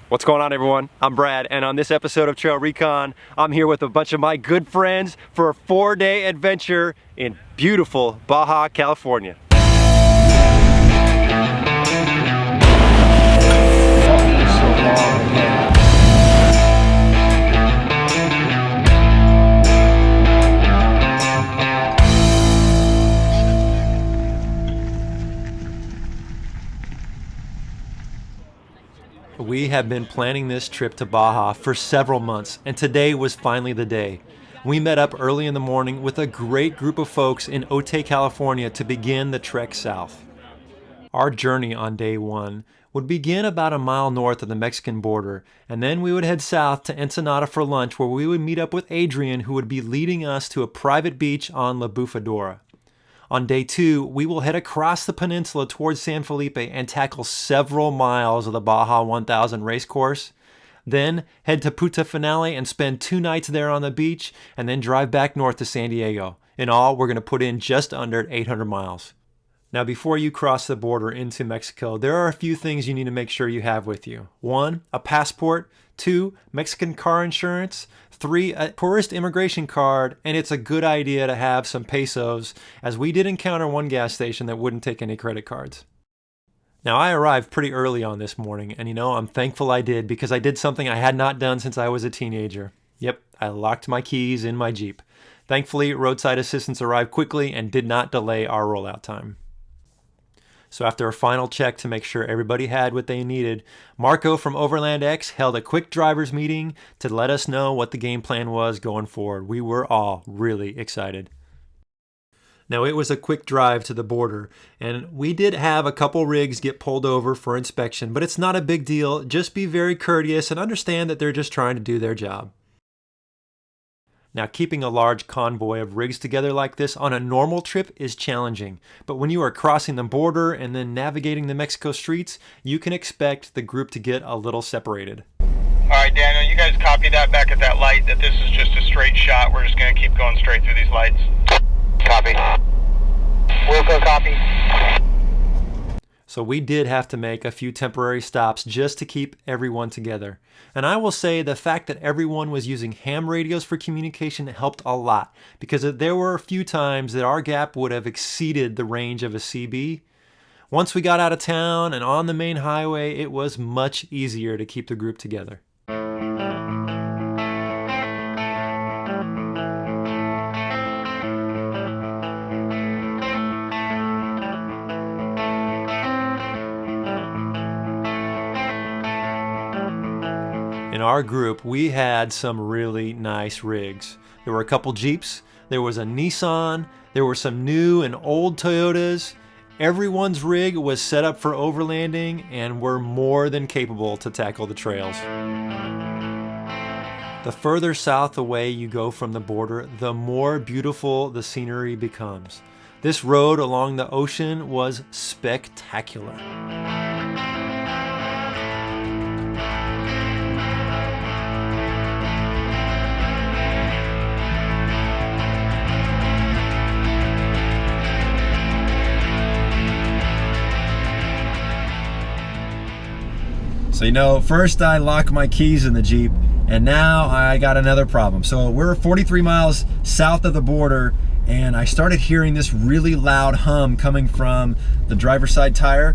What's going on, everyone? I'm Brad, and on this episode of TrailRecon, I'm here with a bunch of my good friends for a 4-day adventure in beautiful Baja California. We have been planning this trip to Baja for several months, and today was finally the day. We met up early in the morning with a great group of folks in Otay California to begin the trek south. Our journey on day one would begin about a mile north of the Mexican border, and then we would head south to Ensenada for lunch, where we would meet up with Adrian, who would be leading us to a private beach on La Bufadora. On day two, we will head across the peninsula towards San Felipe and tackle several miles of the Baja 1000 race course. Then head to Punta Final and spend 2 nights there on the beach, and then drive back north to San Diego. In all, we're going to put in just under 800 miles. Now, before you cross the border into Mexico, there are a few things you need to make sure you have with you. 1, a passport. 2, Mexican car insurance. 3, a tourist immigration card, and it's a good idea to have some pesos, as we did encounter one gas station that wouldn't take any credit cards. Now, I arrived pretty early on this morning, and I'm thankful I did, because I did something I had not done since I was a teenager. Yep, I locked my keys in my Jeep. Thankfully, roadside assistance arrived quickly and did not delay our rollout time. So after a final check to make sure everybody had what they needed, Marco from Overland X held a quick driver's meeting to let us know what the game plan was going forward. We were all really excited. Now, it was a quick drive to the border, and we did have a couple rigs get pulled over for inspection, but it's not a big deal. Just be very courteous and understand that they're just trying to do their job. Now, keeping a large convoy of rigs together like this on a normal trip is challenging, but when you are crossing the border and then navigating the Mexico streets, you can expect the group to get a little separated. All right, Daniel, you guys copy that back at that light, that this is just a straight shot. We're just going to keep going straight through these lights. Copy. Wilco, copy. So we did have to make a few temporary stops just to keep everyone together. And I will say the fact that everyone was using ham radios for communication helped a lot, because there were a few times that our gap would have exceeded the range of a CB. Once we got out of town and on the main highway, it was much easier to keep the group together. In our group, we had some really nice rigs. There were a couple Jeeps, there was a Nissan, there were some new and old Toyotas. Everyone's rig was set up for overlanding and were more than capable to tackle the trails. The further south away you go from the border, the more beautiful the scenery becomes. This road along the ocean was spectacular. So first I locked my keys in the Jeep, and now I got another problem. So we're 43 miles south of the border, and I started hearing this really loud hum coming from the driver's side tire,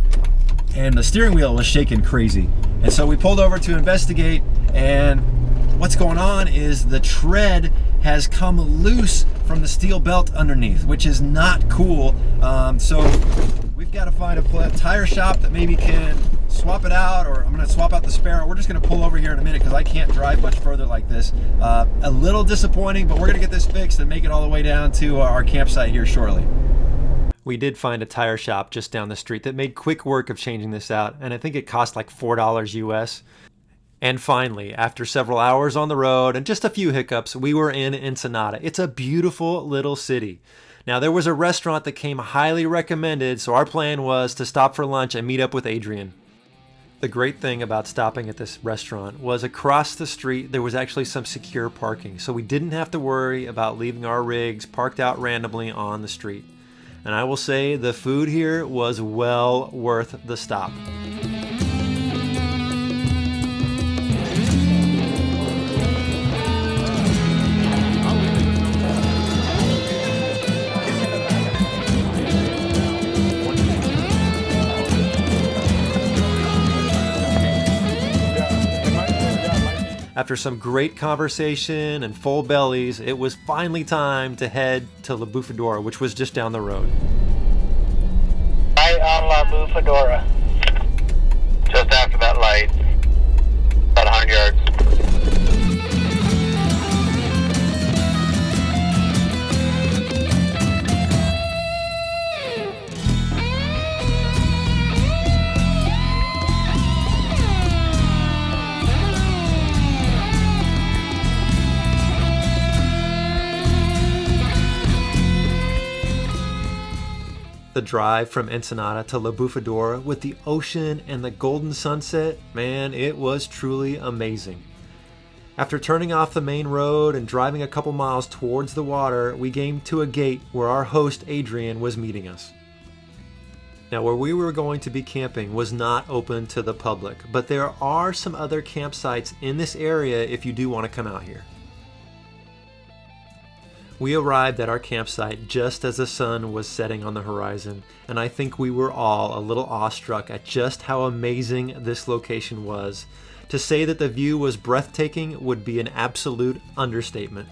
and the steering wheel was shaking crazy. And so we pulled over to investigate, and what's going on is the tread has come loose from the steel belt underneath, which is not cool. So we've got to find a tire shop that maybe can swap it out, or I'm going to swap out the spare. We're just going to pull over here in a minute because I can't drive much further like this. A little disappointing, but we're going to get this fixed and make it all the way down to our campsite here shortly. We did find a tire shop just down the street that made quick work of changing this out, and I think it cost like $4 US. And finally, after several hours on the road and just a few hiccups, we were in Ensenada. It's a beautiful little city. Now, there was a restaurant that came highly recommended, so our plan was to stop for lunch and meet up with Adrian. The great thing about stopping at this restaurant was across the street there was actually some secure parking, so we didn't have to worry about leaving our rigs parked out randomly on the street. And I will say the food here was well worth the stop. After some great conversation and full bellies, it was finally time to head to La Bufadora, which was just down the road. Right on La Bufadora. Just after that light. About 100 yards. The drive from Ensenada to La Bufadora with the ocean and the golden sunset, man, it was truly amazing. After turning off the main road and driving a couple miles towards the water, we came to a gate where our host Adrian was meeting us. Now, where we were going to be camping was not open to the public, but there are some other campsites in this area if you do want to come out here. We arrived at our campsite just as the sun was setting on the horizon, and I think we were all a little awestruck at just how amazing this location was. To say that the view was breathtaking would be an absolute understatement.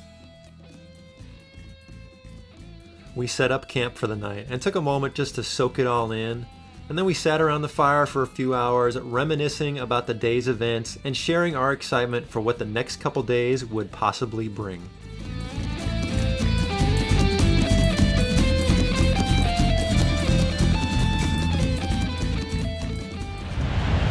We set up camp for the night and took a moment just to soak it all in, and then we sat around the fire for a few hours reminiscing about the day's events and sharing our excitement for what the next couple days would possibly bring.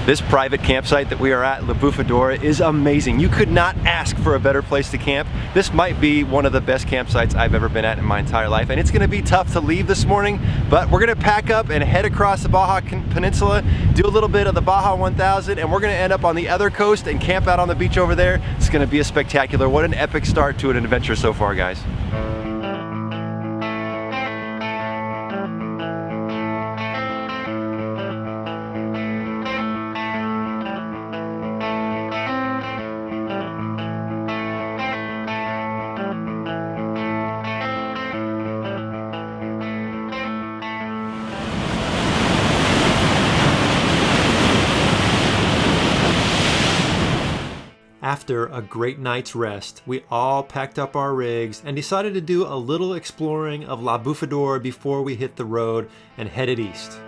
This private campsite that we are at, La Bufadora, is amazing. You could not ask for a better place to camp. This might be one of the best campsites I've ever been at in my entire life, and it's gonna be tough to leave this morning, but we're gonna pack up and head across the Baja Peninsula, do a little bit of the Baja 1000, and we're gonna end up on the other coast and camp out on the beach over there. It's gonna be a spectacular, what an epic start to an adventure so far, guys. After a great night's rest, we all packed up our rigs and decided to do a little exploring of La Bufadora before we hit the road and headed east.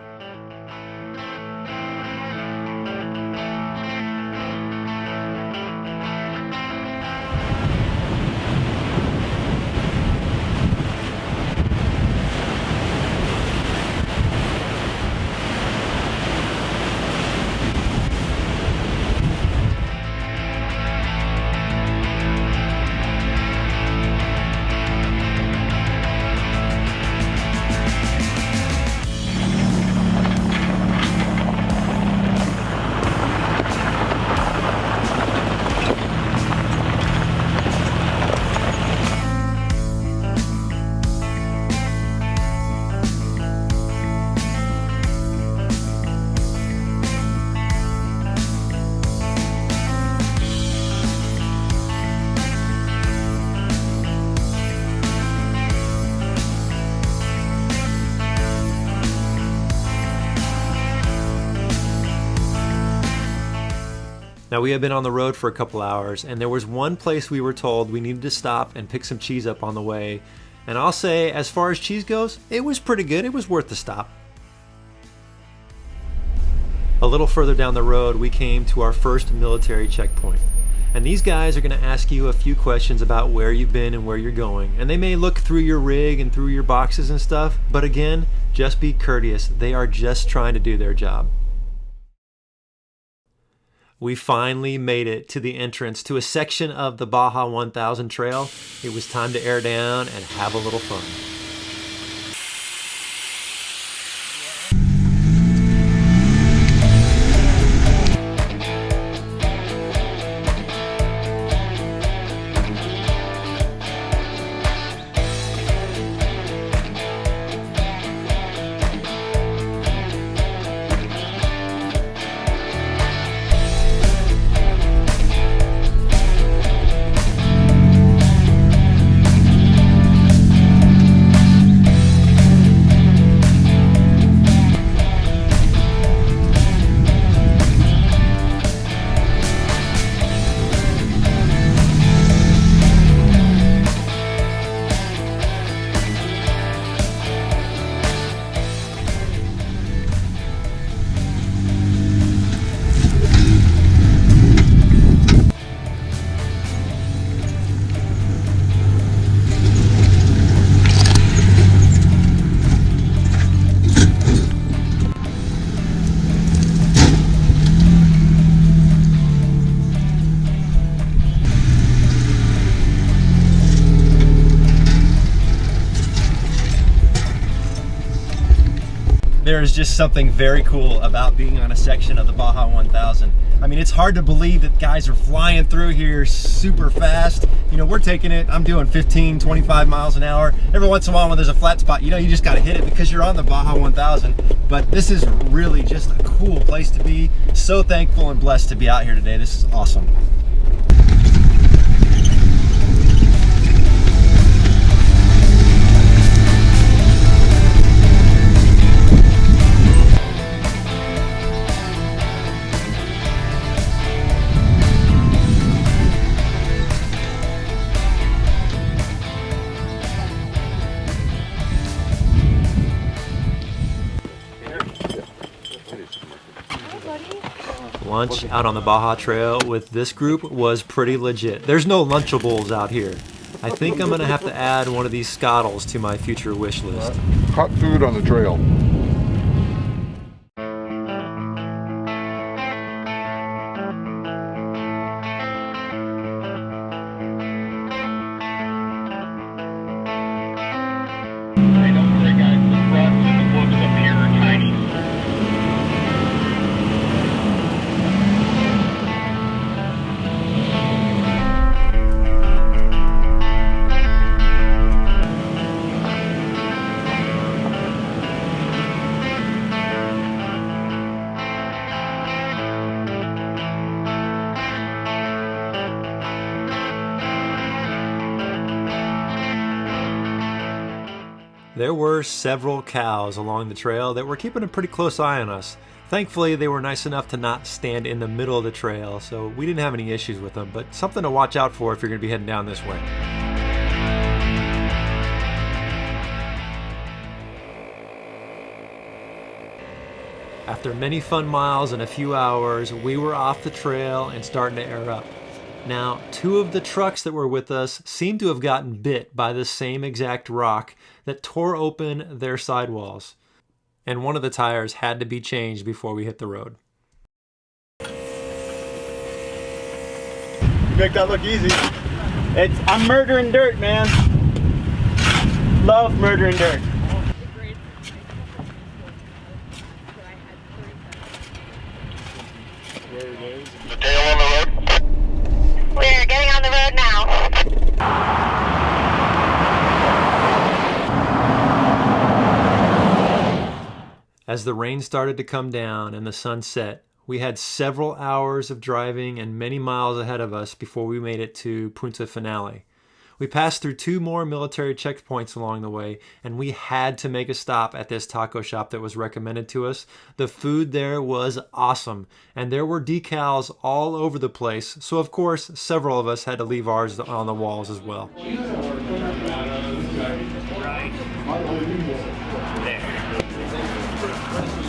Now, we had been on the road for a couple hours, and there was one place we were told we needed to stop and pick some cheese up on the way. And I'll say, as far as cheese goes, it was pretty good. It was worth the stop. A little further down the road, we came to our first military checkpoint. And these guys are going to ask you a few questions about where you've been and where you're going. And they may look through your rig and through your boxes and stuff, but again, just be courteous. They are just trying to do their job. We finally made it to the entrance to a section of the Baja 1000 trail. It was time to air down and have a little fun. There is just something very cool about being on a section of the Baja 1000. I mean, it's hard to believe that guys are flying through here super fast. You know, we're taking it, I'm doing 15, 25 miles an hour. Every once in a while when there's a flat spot, you know, you just gotta hit it because you're on the Baja 1000. But this is really just a cool place to be. So thankful and blessed to be out here today. This is awesome. Lunch out on the Baja Trail with this group was pretty legit. There's no Lunchables out here. I think I'm gonna have to add one of these scottles to my future wish list. Hot food on the trail. Hey, don't worry guys, the rust and the woods up here are tiny. There were several cows along the trail that were keeping a pretty close eye on us. Thankfully, they were nice enough to not stand in the middle of the trail, so we didn't have any issues with them, but something to watch out for if you're going to be heading down this way. After many fun miles and a few hours, we were off the trail and starting to air up. Now, two of the trucks that were with us seemed to have gotten bit by the same exact rock that tore open their sidewalls, and one of the tires had to be changed before we hit the road. You make that look easy. I'm murdering dirt, man. Love murdering dirt. The tail on the road? We're getting on the road now. As the rain started to come down and the sun set, we had several hours of driving and many miles ahead of us before we made it to Punta Final. We passed through two more military checkpoints along the way, and we had to make a stop at this taco shop that was recommended to us. The food there was awesome, and there were decals all over the place, so of course several of us had to leave ours on the walls as well.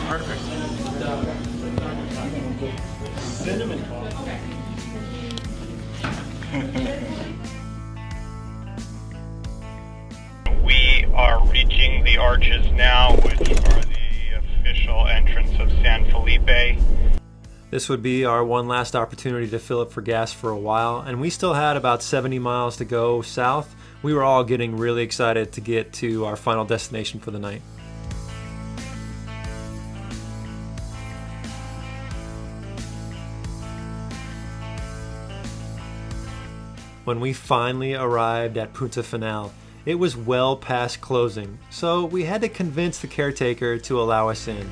Perfect. Cinnamon. We are reaching the arches now, which are the official entrance of San Felipe. This would be our one last opportunity to fill up for gas for a while, and we still had about 70 miles to go south. We were all getting really excited to get to our final destination for the night. When we finally arrived at Punta Final, it was well past closing, so we had to convince the caretaker to allow us in.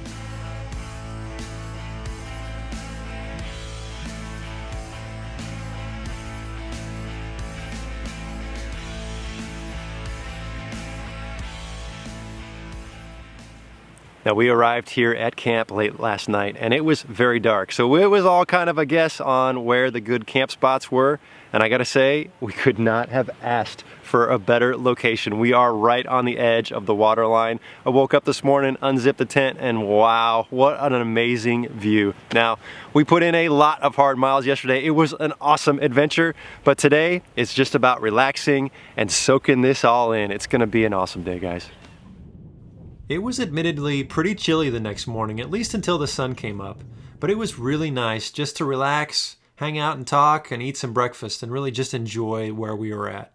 Now, we arrived here at camp late last night and it was very dark, so it was all kind of a guess on where the good camp spots were, and I gotta say, we could not have asked for a better location. We are right on the edge of the water line. I woke up this morning, unzipped the tent, and wow, what an amazing view. Now, we put in a lot of hard miles yesterday. It was an awesome adventure, but today it's just about relaxing and soaking this all in. It's gonna be an awesome day, guys. It was admittedly pretty chilly the next morning, at least until the sun came up, but it was really nice just to relax, hang out and talk, and eat some breakfast, and really just enjoy where we were at.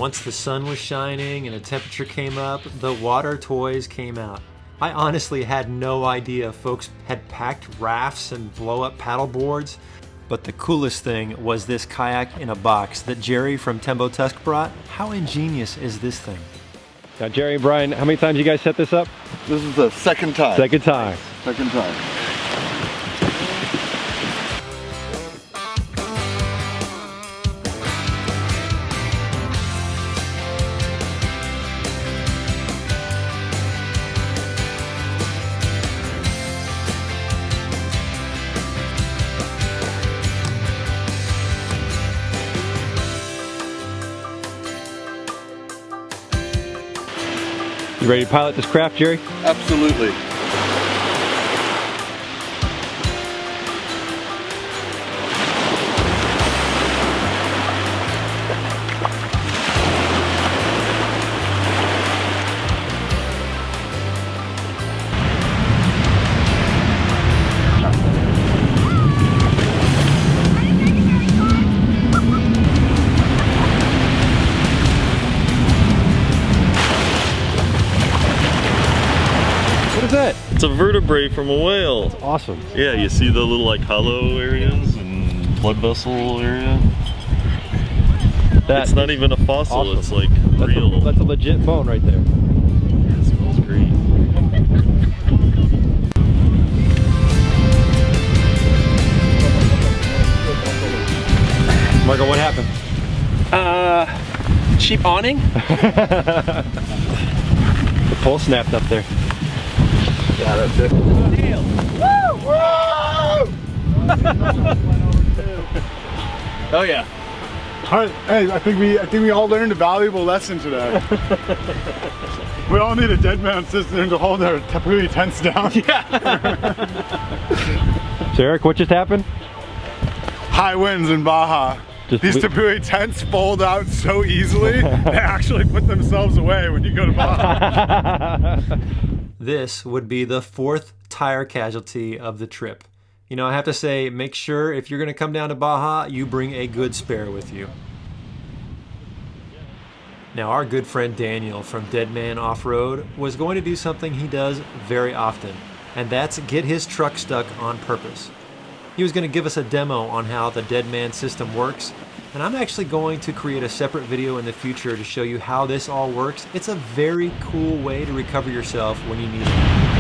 once the sun was shining and the temperature came up, the water toys came out. I honestly had no idea folks had packed rafts and blow-up paddle boards, but the coolest thing was this kayak in a box that Jerry from Tembo Tusk brought. How ingenious is this thing? Now, Jerry and Brian, how many times you guys set this up? This is the second time. Second time. Second time. You ready to pilot this craft, Jerry? Absolutely. It's a vertebrae from a whale. That's awesome. Yeah, you see the little like hollow areas and blood vessel area? It's not even a fossil, awesome. It's like real. That's a legit bone right there. Yeah, it smells great. Marco, what happened? Cheap awning? The pole snapped up there. Yeah, that's it. Deal. Woo! Woo! Oh yeah. Hey, I think we all learned a valuable lesson today. We all need a dead man system to hold our Tepui tents down. Yeah. So Eric, what just happened? High winds in Baja. These Tepui tents fold out so easily, they actually put themselves away when you go to Baja. This would be the 4th tire casualty of the trip. You know, I have to say, make sure if you're going to come down to Baja, you bring a good spare with you. Now, our good friend Daniel from Dead Man Off-Road was going to do something he does very often, and that's get his truck stuck on purpose. He was going to give us a demo on how the Dead Man system works, and I'm actually going to create a separate video in the future to show you how this all works. It's a very cool way to recover yourself when you need it.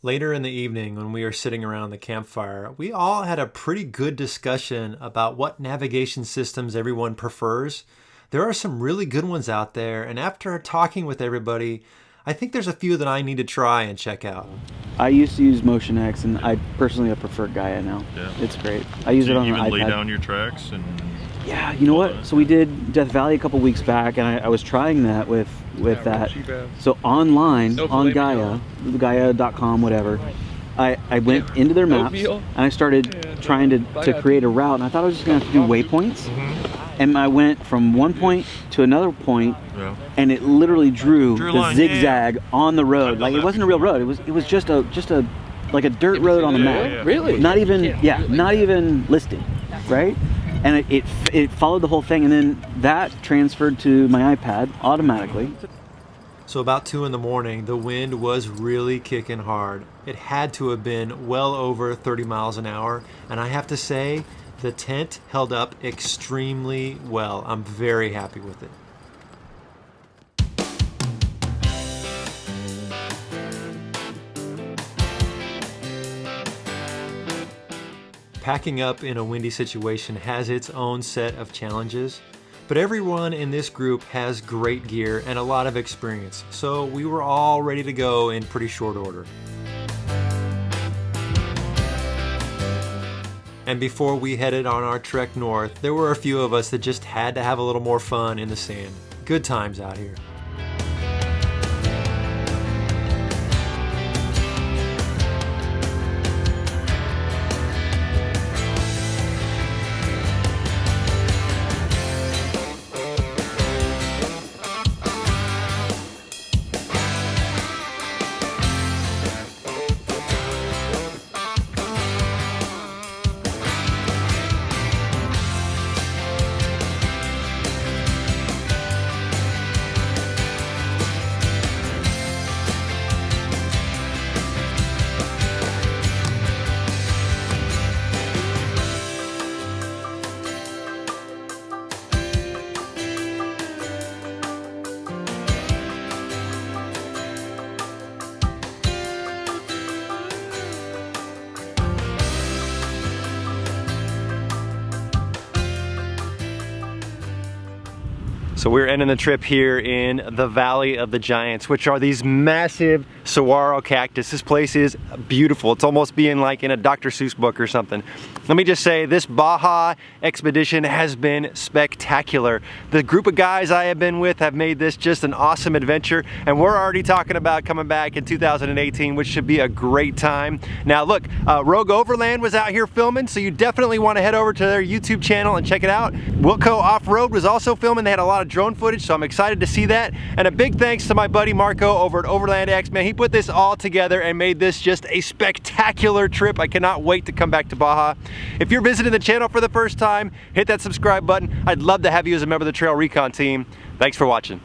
Later in the evening, when we were sitting around the campfire, we all had a pretty good discussion about what navigation systems everyone prefers. There are some really good ones out there, and after talking with everybody, I think there's a few that I need to try and check out. I used to use Motion X, and I personally prefer Gaia now. Yeah. It's great. I use it on the iPad. You even lay down your tracks and... Yeah, you know what? So we did Death Valley a couple weeks back, and I was trying that with that. So online, on Gaia, Gaia.com, whatever, I went into their maps, and I started trying to create a route, and I thought I was just going to have to do waypoints. And I went from one point to another point, and it literally drew the zigzag on the road. Like, it wasn't a real road. It was just a like a dirt road on the map. Really? Not even not even listed, right? And it followed the whole thing, and then that transferred to my iPad automatically. So about 2 in the morning, the wind was really kicking hard. It had to have been well over 30 miles an hour, and I have to say, the tent held up extremely well. I'm very happy with it. Packing up in a windy situation has its own set of challenges, but everyone in this group has great gear and a lot of experience, so we were all ready to go in pretty short order. And before we headed on our trek north, there were a few of us that just had to have a little more fun in the sand. Good times out here. So we're ending the trip here in the Valley of the Giants, which are these massive saguaro cactus. This place is beautiful. It's almost being like in a Dr. Seuss book or something. Let me just say, this Baja expedition has been spectacular. The group of guys I have been with have made this just an awesome adventure, and we're already talking about coming back in 2018, which should be a great time. Now look, Rogue Overland was out here filming, so you definitely want to head over to their YouTube channel and check it out. Wilco Off-Road was also filming. They had a lot of drone footage, so I'm excited to see that. And a big thanks to my buddy Marco over at Overland X. Man, he put this all together and made this just a spectacular trip. I cannot wait to come back to Baja. If you're visiting the channel for the first time, hit that subscribe button. I'd love to have you as a member of the TrailRecon team. Thanks for watching.